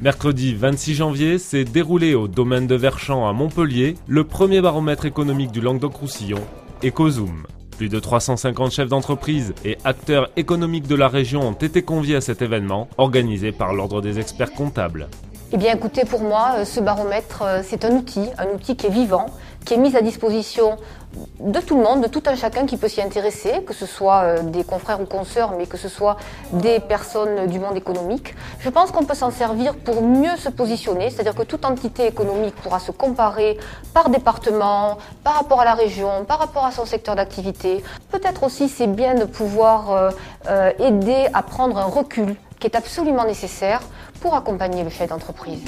Mercredi 26 janvier s'est déroulé au domaine de Verchamp à Montpellier le premier baromètre économique du Languedoc-Roussillon, Ecozoom. Plus de 350 chefs d'entreprise et acteurs économiques de la région ont été conviés à cet événement, organisé par l'Ordre des experts comptables. Eh bien écoutez, pour moi, ce baromètre, c'est un outil qui est vivant, qui est mis à disposition de tout le monde, de tout un chacun qui peut s'y intéresser, que ce soit des confrères ou consoeurs, mais que ce soit des personnes du monde économique. Je pense qu'on peut s'en servir pour mieux se positionner, c'est-à-dire que toute entité économique pourra se comparer par département, par rapport à la région, par rapport à son secteur d'activité. Peut-être aussi c'est bien de pouvoir aider à prendre un recul qui est absolument nécessaire pour accompagner le chef d'entreprise.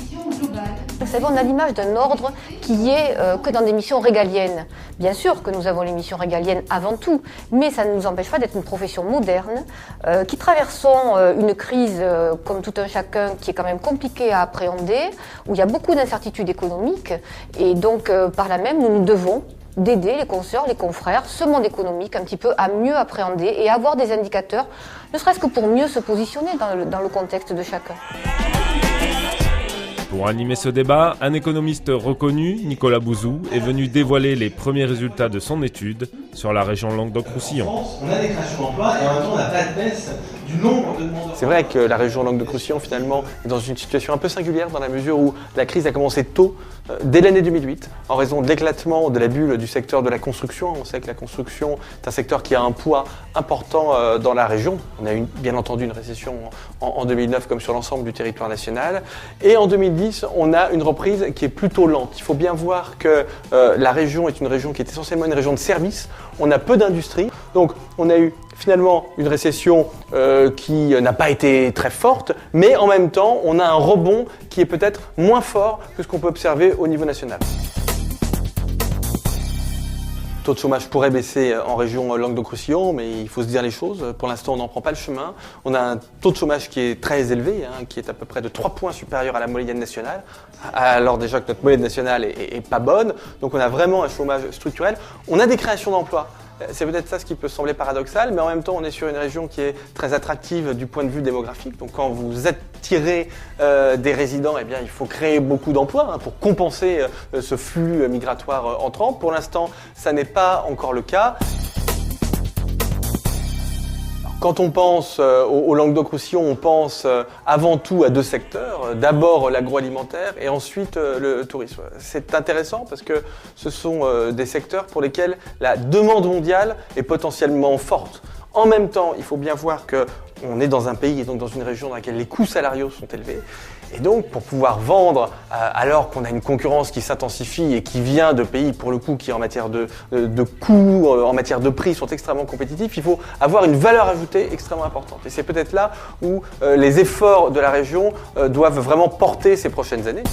Vous savez, on a l'image d'un ordre qui est que dans des missions régaliennes. Bien sûr que nous avons les missions régaliennes avant tout, mais ça ne nous empêche pas d'être une profession moderne, qui traversons une crise comme tout un chacun qui est quand même compliquée à appréhender, où il y a beaucoup d'incertitudes économiques, et donc par là même nous nous devons d'aider les consoeurs, les confrères, ce monde économique un petit peu à mieux appréhender et avoir des indicateurs, ne serait-ce que pour mieux se positionner dans le contexte de chacun. Pour animer ce débat, un économiste reconnu, Nicolas Bouzou, est venu dévoiler les premiers résultats de son étude sur la région Languedoc-Roussillon. On a des créations d'emplois et en même temps on n'a pas de baisse du nombre de demandeurs. C'est vrai que la région Languedoc-Roussillon finalement est dans une situation un peu singulière dans la mesure où la crise a commencé tôt, dès l'année 2008, en raison de l'éclatement de la bulle du secteur de la construction. On sait que la construction est un secteur qui a un poids important dans la région. On a eu bien entendu une récession en 2009 comme sur l'ensemble du territoire national. Et en 2010, on a une reprise qui est plutôt lente. Il faut bien voir que la région est une région qui est essentiellement une région de services. On a peu d'industrie. Donc on a eu finalement une récession qui n'a pas été très forte, mais en même temps, on a un rebond qui est peut-être moins fort que ce qu'on peut observer au niveau national. Le taux de chômage pourrait baisser en région Languedoc-Roussillon, mais il faut se dire les choses. Pour l'instant, on n'en prend pas le chemin. On a un taux de chômage qui est très élevé, qui est à peu près de 3 points supérieur à la moyenne nationale, alors déjà que notre moyenne nationale est pas bonne. Donc on a vraiment un chômage structurel. On a des créations d'emplois. C'est peut-être ça ce qui peut sembler paradoxal, mais en même temps, on est sur une région qui est très attractive du point de vue démographique. Donc quand vous attirez des résidents, eh bien, il faut créer beaucoup d'emplois pour compenser ce flux migratoire entrant. Pour l'instant, ça n'est pas encore le cas. Quand on pense au Languedoc-Roussillon, on pense avant tout à deux secteurs. D'abord l'agroalimentaire et ensuite le tourisme. C'est intéressant parce que ce sont des secteurs pour lesquels la demande mondiale est potentiellement forte. En même temps, il faut bien voir qu'on est dans un pays et donc dans une région dans laquelle les coûts salariaux sont élevés. Et donc, pour pouvoir vendre, alors qu'on a une concurrence qui s'intensifie et qui vient de pays, pour le coup, qui en matière de coûts, en matière de prix, sont extrêmement compétitifs, il faut avoir une valeur ajoutée extrêmement importante. Et c'est peut-être là où les efforts de la région doivent vraiment porter ces prochaines années.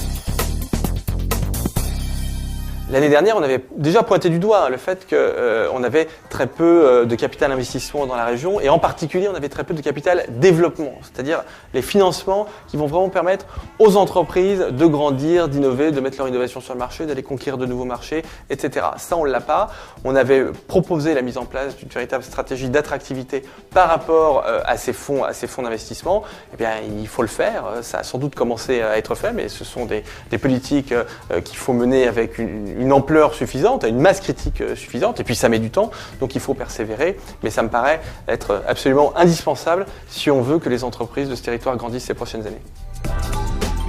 L'année dernière, on avait déjà pointé du doigt le fait qu'on avait très peu de capital investissement dans la région et en particulier, on avait très peu de capital développement, c'est-à-dire les financements qui vont vraiment permettre aux entreprises de grandir, d'innover, de mettre leur innovation sur le marché, d'aller conquérir de nouveaux marchés, etc. Ça, on ne l'a pas. On avait proposé la mise en place d'une véritable stratégie d'attractivité par rapport à ces fonds d'investissement. Eh bien, il faut le faire. Ça a sans doute commencé à être fait, mais ce sont des politiques qu'il faut mener avec une ampleur suffisante, une masse critique suffisante, et puis ça met du temps, donc il faut persévérer, mais ça me paraît être absolument indispensable si on veut que les entreprises de ce territoire grandissent ces prochaines années.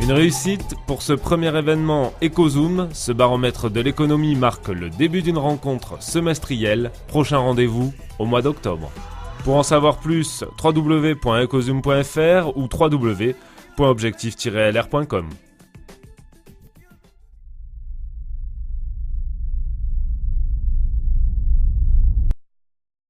Une réussite pour ce premier événement Ecozoom. Ce baromètre de l'économie marque le début d'une rencontre semestrielle. Prochain rendez-vous au mois d'octobre. Pour en savoir plus, www.ecozoom.fr ou www.objectif-lr.com.